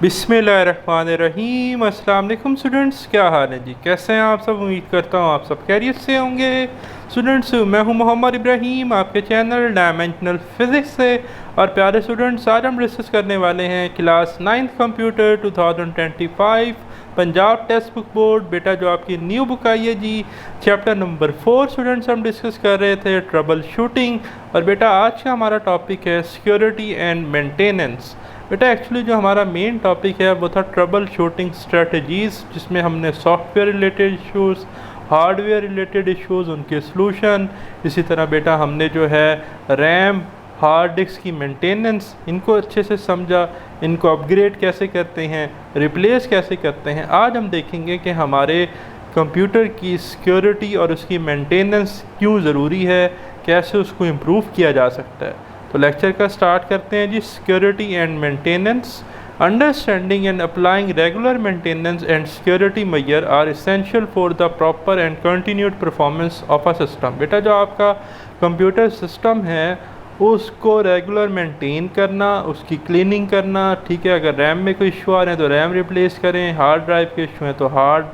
बिस्मिल्लाहिर्रहमानिर्रहीम। अस्सलाम वालेकुम स्टूडेंट्स, क्या हाल है जी? कैसे हैं आप सब? उम्मीद करता हूँ आप सब खैरियत से होंगे। स्टूडेंट्स, मैं हूँ मोहम्मद इब्राहीम, आपके चैनल डायमेंशनल फिज़िक्स से। और प्यारे स्टूडेंट्स, आज हम डिस्कस करने वाले हैं class 9th computer 2025 Punjab text book board. बेटा जो आपकी न्यू बुक आई है जी, चैप्टर नंबर 4 स्टूडेंट्स हम डिस्कस कर रहे थे ट्रबल शूटिंग। और बेटा आज का हमारा टॉपिक है सिक्योरिटी एंड मेंटेनेंस। बेटा एक्चुअली जो हमारा मेन टॉपिक है वो था ट्रबल शूटिंग स्ट्रेटजीज़, जिसमें हमने software related issues, hardware related issues, उनके सलूशन, इसी तरह बेटा हमने जो है रैम, हार्ड डिस्क की मेंटेनेंस, इनको अच्छे से समझा, इनको अपग्रेड कैसे करते हैं, रिप्लेस कैसे करते हैं। आज हम देखेंगे कि हमारे कंप्यूटर की सिक्योरिटी और उसकी मेंटेनेंस क्यों ज़रूरी है, कैसे उसको इम्प्रूव किया जा सकता है। तो लेक्चर का स्टार्ट करते हैं जी। Security and maintenance. Understanding and applying regular maintenance and security measure are essential for the proper and continued performance of a system. बेटा जो आपका कंप्यूटर सिस्टम है उसको रेगुलर मेंटेन करना, उसकी क्लीनिंग करना, ठीक है। अगर रैम में कोई इशू आ रहे हैं तो रैम रिप्लेस करें, हार्ड ड्राइव के इशू हैं तो हार्ड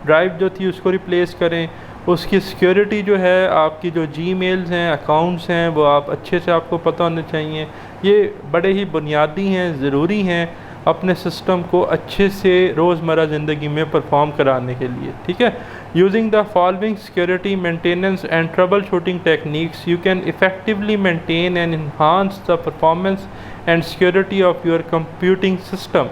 ड्राइव जो थी उसको रिप्लेस करें। उसकी सिक्योरिटी जो है, आपकी जो जीमेल्स हैं, अकाउंट्स हैं, वो आप अच्छे से आपको पता होने चाहिए। ये बड़े ही बुनियादी हैं, ज़रूरी हैं अपने सिस्टम को अच्छे से रोज़मर्रा ज़िंदगी में परफॉर्म कराने के लिए, ठीक है। Using the following security maintenance and trouble shooting techniques you can effectively maintain and enhance the performance and security of your computing system.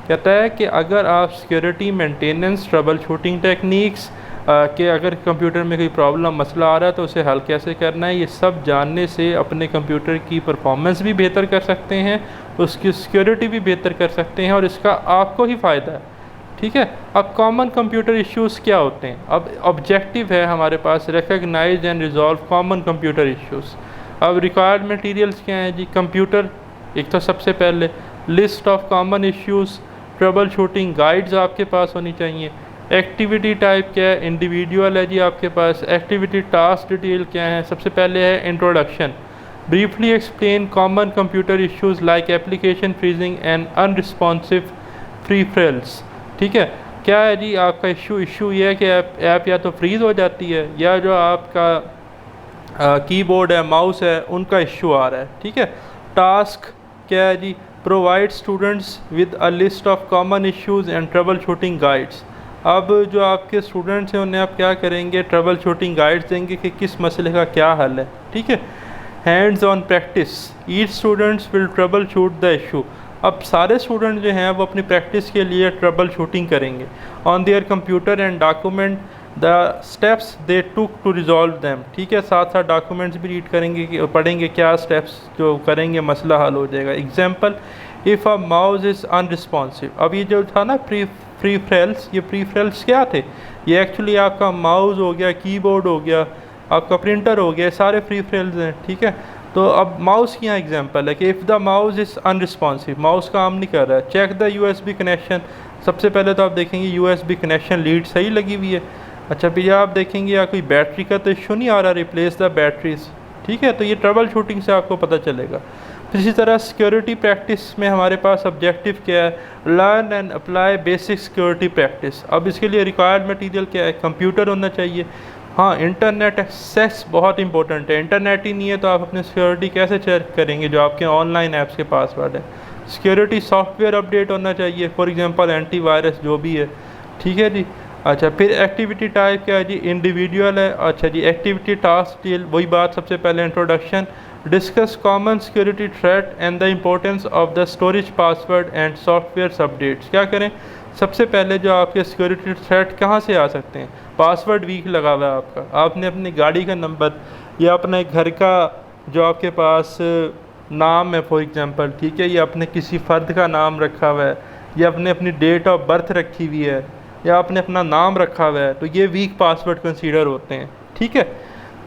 कहता है कि अगर आप security, maintenance, trouble shooting techniques कि अगर कंप्यूटर में कोई प्रॉब्लम, मसला आ रहा है तो उसे हल कैसे करना है, ये सब जानने से अपने कंप्यूटर की परफॉर्मेंस भी बेहतर कर सकते हैं, उसकी सिक्योरिटी भी बेहतर कर सकते हैं और इसका आपको ही फ़ायदा है, ठीक है। अब कॉमन कंप्यूटर इश्यूज़ क्या होते हैं? अब ऑब्जेक्टिव है हमारे पास recognise and resolve common computer issues. अब रिक्वायर्ड मटीरियल्स क्या हैं जी? कंप्यूटर एक तो सबसे पहले, list of common issues, troubleshooting guides आपके पास होनी चाहिए। एक्टिविटी टाइप क्या है? इंडिविजुअल है जी आपके पास। एक्टिविटी टास्क डिटेल क्या है? सबसे पहले है introduction, briefly explain common computer issues like application freezing and unresponsive preference, ठीक है। क्या है जी आपका इशू ये है कि ऐप या तो फ्रीज़ हो जाती है या जो आपका कीबोर्ड है, माउस है, उनका इशू आ रहा है, ठीक है। टास्क क्या है जी? Provide students with a list of common issues and troubleshooting guides. अब जो आपके स्टूडेंट्स हैं उन्हें आप क्या करेंगे? ट्रबल शूटिंग गाइड्स देंगे कि किस मसले का क्या हल है, ठीक है। Hands on practice, each students will trouble shoot the issue. अब सारे स्टूडेंट जो हैं वो अपनी प्रैक्टिस के लिए ट्रबल शूटिंग करेंगे on their computer and document the steps they took to resolve them, ठीक है। साथ साथ डॉक्यूमेंट्स भी रीड करेंगे कि पढ़ेंगे क्या स्टेप्स जो करेंगे मसला हल हो जाएगा। Example, if a mouse is unresponsive. अब ये जो था ना प्रीफ्रेल्स, ये प्रीफ्रेल्स क्या थे? ये एक्चुअली आपका माउस हो गया, कीबोर्ड हो गया, आपका प्रिंटर हो गया, सारे प्रीफ्रेल्स हैं, ठीक है। तो अब माउस की यहाँ एग्जांपल है कि if the mouse is unresponsive, mouse काम नहीं कर रहा है, चेक द यूएसबी कनेक्शन। सबसे पहले तो आप देखेंगे यूएसबी कनेक्शन लीड सही लगी हुई है। अच्छा, भैया आप देखेंगे या कोई बैटरी का तो इशू नहीं आ रहा, रिप्लेस द बैटरीज, ठीक है। तो ये ट्रबल शूटिंग से आपको पता चलेगा। इसी तरह सिक्योरिटी प्रैक्टिस में हमारे पास ऑब्जेक्टिव क्या है? Learn and apply basic security practice. अब इसके लिए रिक्वायर्ड मटेरियल क्या है? कंप्यूटर होना चाहिए। हाँ, इंटरनेट एक्सेस बहुत इंपॉर्टेंट है। इंटरनेट ही नहीं है तो आप अपनी सिक्योरिटी कैसे चेक करेंगे जो आपके ऑनलाइन ऐप्स के पासवर्ड है? सिक्योरिटी सॉफ्टवेयर अपडेट होना चाहिए, फॉर एग्जांपल एंटीवायरस जो भी है, ठीक है जी। अच्छा, फिर एक्टिविटी टाइप क्या है जी? इंडिविजुअल है। अच्छा जी, एक्टिविटी टास्क डिटेल, वही बात, सबसे पहले introduction, discuss common security threat and the importance of the storage password and software updates. क्या करें? सबसे पहले जो आपके सिक्योरिटी थ्रेट कहाँ से आ सकते हैं? पासवर्ड वीक लगा हुआ है आपका, आपने अपनी गाड़ी का नंबर या अपने घर का जो आपके पास नाम है फॉर एग्जांपल, ठीक है, या अपने किसी फ़र्द का नाम रखा हुआ है, या आपने अपनी डेट ऑफ बर्थ रखी हुई है, या आपने अपना नाम रखा हुआ है, तो ये वीक पासवर्ड कंसीडर होते हैं, ठीक है।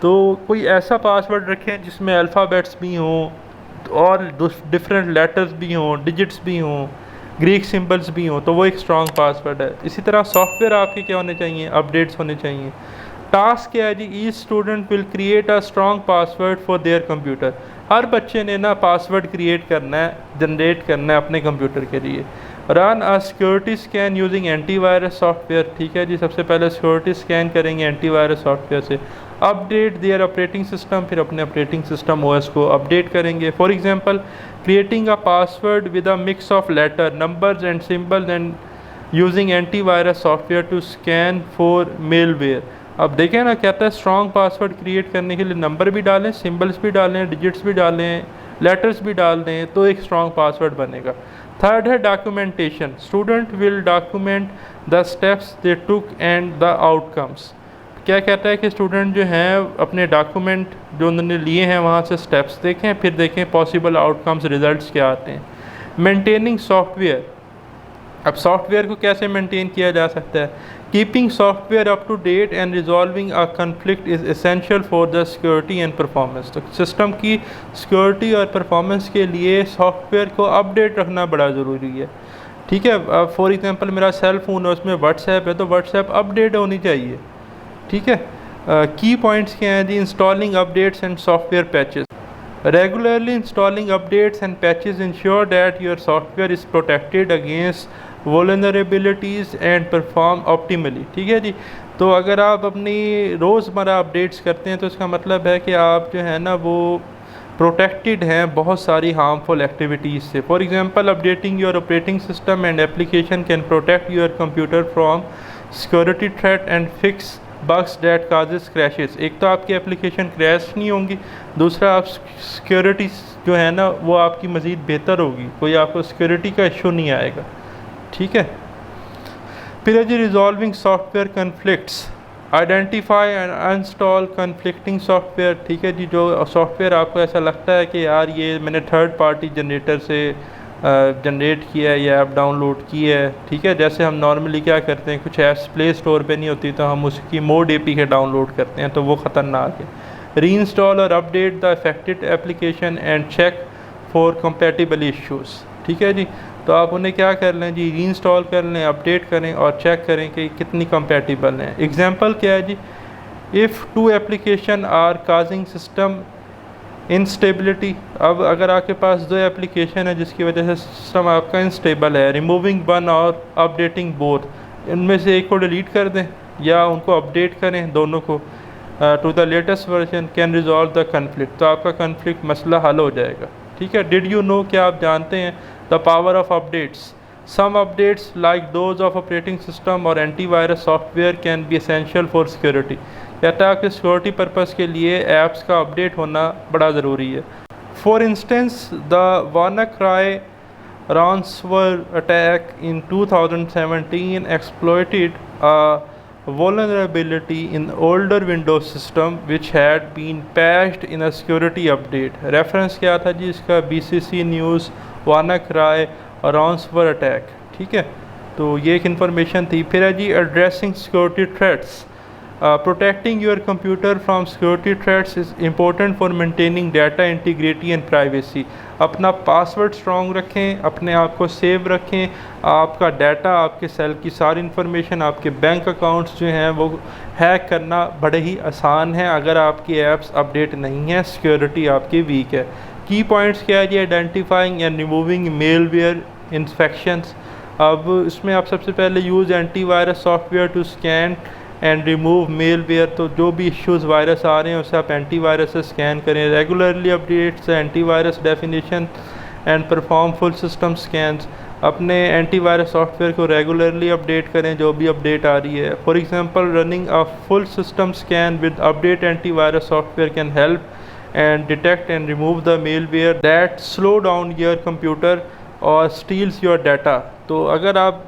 तो कोई ऐसा पासवर्ड रखें जिसमें अल्फ़ाबेट्स भी हों और डिफरेंट लेटर्स भी हों, डिजिट्स भी हों, ग्रीक सिंबल्स भी हों, तो वो एक स्ट्रॉन्ग पासवर्ड है। इसी तरह सॉफ्टवेयर आपके क्या होने चाहिए? अपडेट्स होने चाहिए। टास्क क्या है जी? Each student will create a strong password for their computer. हर बच्चे ने ना पासवर्ड क्रिएट करना है, जनरेट करना है अपने कंप्यूटर के लिए। Run a security scan using antivirus software. ठीक है जी, सबसे पहले सिक्योरिटी स्कैन करेंगे एंटीवायरस सॉफ्टवेयर से। अपडेट देयर ऑपरेटिंग सिस्टम, फिर अपने ऑपरेटिंग सिस्टम ओएस को अपडेट करेंगे। For example creating a password with a mix of letter numbers and symbols and using antivirus software to scan for malware. अब देखें ना, कहता है स्ट्रॉन्ग पासवर्ड क्रिएट करने के लिए नंबर भी डालें, सिंबल्स भी डालें, डिजिट्स भी डालें, लेटर्स भी डाल दें, तो एक स्ट्रॉन्ग पासवर्ड बनेगा। थर्ड है documentation. Student will document the steps they took and the outcomes. क्या कहता है कि स्टूडेंट जो हैं अपने डॉक्यूमेंट जो उन्होंने लिए हैं वहाँ से स्टेप्स देखें, फिर देखें पॉसिबल आउटकम्स रिजल्ट्स क्या आते हैं। Maintaining software. अब सॉफ्टवेयर को कैसे मेंटेन किया जा सकता है? Keeping software up to date and resolving a conflict is essential for the security and performance. तो सिस्टम की सिक्योरिटी और परफॉर्मेंस के लिए सॉफ्टवेयर को अपडेट रखना बड़ा ज़रूरी है। ठीक है, अब फॉर एग्जांपल मेरा सेल फ़ोन है, उसमें व्हाट्सएप है, तो व्हाट्सएप अपडेट होनी चाहिए। ठीक है, की पॉइंट्स क्या हैं जी? Installing updates and software patches. Regularly installing updates and patches ensure that your software is protected against vulnerabilities and perform optimally। ठीक है जी, तो अगर आप अपनी रोज़मर्रा अपडेट्स करते हैं तो इसका मतलब है कि आप जो है ना वो प्रोटेक्टेड हैं बहुत सारी हार्मफुल एक्टिविटीज़ से। For example updating your operating system and application can protect your computer from security threat and fix bugs that causes crashes. एक तो आपकी एप्लीकेशन क्रैश नहीं होंगी, दूसरा आप सिक्योरिटी जो है ना वो आपकी मज़ीद बेहतर होगी, कोई आपको सिक्योरिटी का इशू नहीं आएगा। ठीक है, फिर है जी resolving software conflicts. Identify and uninstall conflicting software. ठीक है जी, जो सॉफ्टवेयर आपको ऐसा लगता है कि यार ये मैंने थर्ड पार्टी जनरेटर से जनरेट किया है या ऐप डाउनलोड की है। ठीक है, जैसे हम नॉर्मली क्या करते हैं, कुछ ऐप्स प्ले स्टोर पे नहीं होती तो हम उसकी मोड APK डाउनलोड करते हैं, तो वो ख़तरनाक है। री इंस्टॉल और update the affected application and check for compatible issues. ठीक है जी, तो आप उन्हें क्या कर लें जी, री इंस्टॉल कर लें, अपडेट करें और चेक करें कि कितनी कंपैटिबल हैं। एग्जांपल क्या है जी? If two application are causing system instability. अब अगर आपके पास दो एप्लीकेशन है जिसकी वजह से सिस्टम आपका इंस्टेबल है, रिमूविंग वन और अपडेटिंग बोथ, इनमें से एक को डिलीट कर दें या उनको अपडेट करें, दोनों को to the latest version can resolve the conflict. तो आपका कन्फ्लिक्ट मसला हल हो जाएगा। ठीक है, डिड यू नो, क्या आप जानते हैं the power of updates? Some updates like those of operating system और antivirus software can be essential for security. कहता है कि सिक्योरिटी पर्पस के लिए ऐप्स का अपडेट होना बड़ा ज़रूरी है। For instance the WannaCry ransomware attack in 2017 exploited a vulnerability in older Windows system which had been patched in a security update। Reference क्या था जी इसका? BCC news WannaCry ransomware attack. ठीक है, तो ये एक इन्फॉर्मेशन थी। फिर है जी addressing security threats. Protecting your computer from security threats is important for maintaining data integrity and privacy। अपना पासवर्ड स्ट्रॉन्ग रखें, अपने आप को सेव रखें, आपका डाटा, आपके सेल की सारी इन्फॉर्मेशन, आपके बैंक अकाउंट्स जो हैं वो हैक करना बड़े ही आसान है अगर आपकी ऐप्स अपडेट नहीं है, सिक्योरिटी आपकी वीक है। की पॉइंट्स क्या है जी? Identifying and removing malware infections. अब इसमें आप सबसे पहले use antivirus software to scan and remove malware. तो जो भी इश्यूज़ वायरस आ रहे हैं उसे आप एंटीवायरस से स्कैन करें। Regularly updates antivirus definition and perform full system scans. अपने एंटीवायरस सॉफ्टवेयर को रेगुलरली अपडेट करें जो भी अपडेट आ रही है। For example running a full system scan with update antivirus software can help and detect and remove the malware that slow down your computer और steels your data. तो अगर आप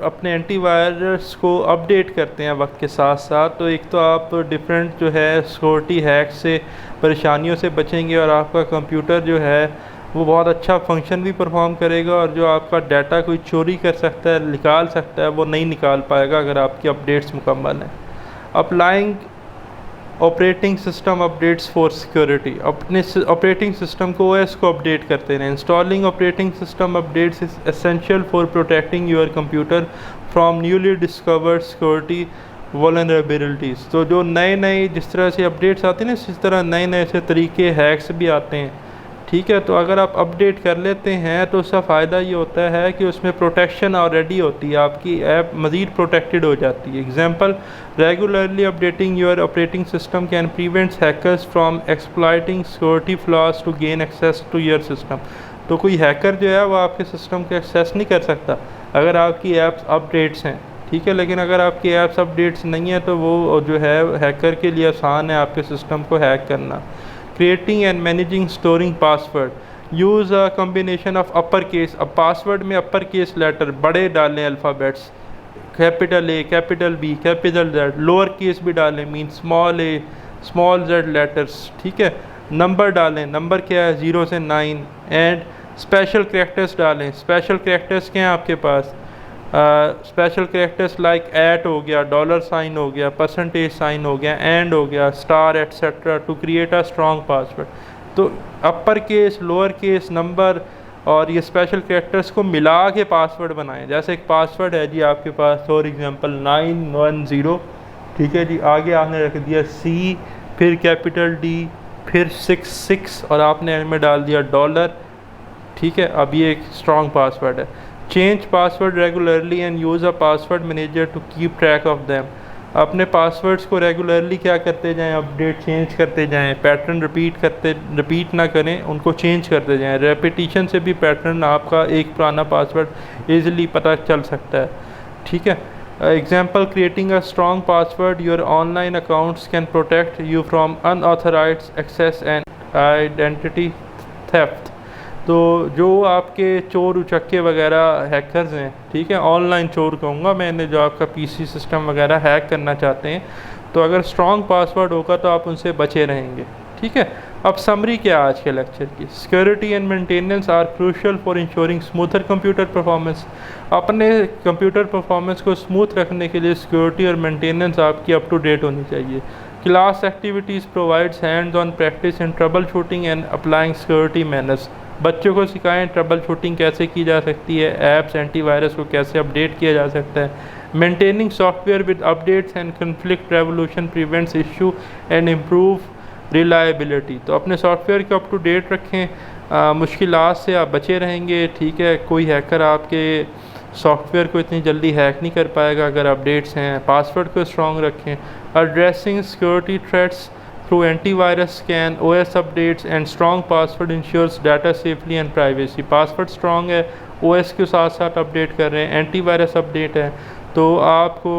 अपने एंटीवायरस को अपडेट करते हैं वक्त के साथ साथ, तो एक तो आप डिफरेंट जो है सिक्योरिटी हैक से, परेशानियों से बचेंगे और आपका कंप्यूटर जो है वो बहुत अच्छा फंक्शन भी परफॉर्म करेगा और जो आपका डाटा कोई चोरी कर सकता है, निकाल सकता है, वो नहीं निकाल पाएगा अगर आपकी अपडेट्स मुकम्मल हैं। Applying operating system updates for security. अपने ऑपरेटिंग सिस्टम को OS को अपडेट करते रहें। Installing operating system updates is essential for protecting your computer from newly discovered security vulnerabilities. तो जो नए जिस तरह से अपडेट्स आते हैं ना, इस तरह नए से तरीके हैक्स भी आते हैं। ठीक है। तो अगर आप अपडेट कर लेते हैं तो उसका फ़ायदा ये होता है कि उसमें प्रोटेक्शन ऑलरेडी होती है, आपकी ऐप मज़ीद प्रोटेक्टेड हो जाती है। Example, regularly updating your operating system can prevents hackers from exploiting security flaws to gain access to your system. तो कोई हैकर जो है वो आपके सिस्टम को एक्सेस नहीं कर सकता अगर आपकी ऐप्स अपडेट्स हैं, ठीक है। लेकिन अगर आपकी ऐप्स अपडेट्स नहीं है तो वो जो है हैकर के लिए आसान है आपके सिस्टम को हैक करना। Creating and managing storing password, use a combination of upper case. अब पासवर्ड में अपर केस लेटर बड़े डालें, alphabets, capital A, capital B, capital Z, lower case भी डालें, mean small A, small Z letters, ठीक है। Number डालें, number क्या है 0 से 9, एंड स्पेशल कैरेक्टर्स डालें। स्पेशल कैरेक्टर्स क्या हैं आपके पास? स्पेशल कैरेक्टर्स लाइक ऐट हो गया, डॉलर साइन हो गया, परसेंटेज साइन हो गया, एंड हो गया, star etcetera, to create a strong password. तो upper case, lower case, number और ये स्पेशल कैरेक्टर्स को मिला के पासवर्ड बनाएं। जैसे एक पासवर्ड है जी आपके पास फॉर एग्जांपल 910, ठीक है जी। आगे आपने रख दिया सी, फिर कैपिटल डी, फिर 66 और आपने में डाल दिया डॉलर, ठीक है। अब ये एक स्ट्रॉन्ग पासवर्ड है। Change password regularly and use a password manager to keep track of them. अपने पासवर्ड्स को रेगुलरली क्या करते जाएं, अपडेट चेंज करते जाएं, पैटर्न रिपीट ना करें, उनको चेंज करते जाएं। रेपिटिशन से भी पैटर्न आपका एक पुराना पासवर्ड ईज़िली पता चल सकता है, ठीक है। Example, creating a strong password, your online accounts can protect you from unauthorized access and identity theft. तो जो आपके चोर उचक्के वगैरह हैकर्स हैं, ठीक है, ऑनलाइन चोर कहूँगा मैंने, जो आपका पीसी सिस्टम वगैरह हैक करना चाहते हैं, तो अगर स्ट्रॉन्ग पासवर्ड होगा तो आप उनसे बचे रहेंगे, ठीक है। अब समरी क्या आज के लेक्चर की? Security and maintenance are crucial for ensuring smoother computer performance. अपने कंप्यूटर परफॉर्मेंस को स्मूथ रखने के लिए सिक्योरिटी और मेंटेनेंस आपकी अप टू डेट होनी चाहिए। Class activities provides hands on practice in trouble shooting and applying security manners. बच्चों को सिखाएं ट्रबल शूटिंग कैसे की जा सकती है, ऐप्स एंटीवायरस को कैसे अपडेट किया जा सकता है। Maintaining software with updates and conflict revolution prevents issue and improve reliability. तो अपने सॉफ्टवेयर को अप टू डेट रखें, मुश्किलात से आप बचे रहेंगे, ठीक है। कोई हैकर आपके सॉफ्टवेयर को इतनी जल्दी हैक नहीं कर पाएगा अगर अपडेट्स हैं। पासवर्ड को स्ट्रॉन्ग रखें। Addressing security threats through antivirus scan, OS updates and strong password ensures data safely and privacy। Password strong है, OS के साथ साथ अपडेट कर रहे हैं, एंटीवायरस अपडेट है, तो आपको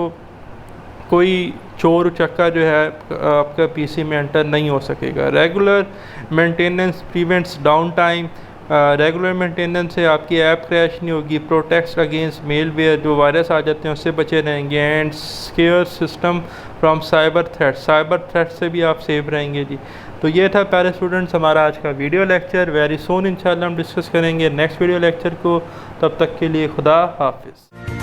कोई चोर उचक्का जो है आपका पीसी में एंटर नहीं हो सकेगा। Regular maintenance prevents down time. Regular maintenance से आपकी ऐप क्रैश नहीं होगी। प्रोटेक्ट्स अगेंस्ट मेलवेयर, जो वायरस आ जाते हैं उससे बचे रहेंगे। And secure system from cyber threat से भी आप सेफ रहेंगे जी। तो ये था प्यारे स्टूडेंट्स हमारा आज का वीडियो लेक्चर। वेरी सून इंशाल्लाह हम डिस्कस करेंगे नेक्स्ट वीडियो लेक्चर को। तब तक के लिए खुदा हाफिज़।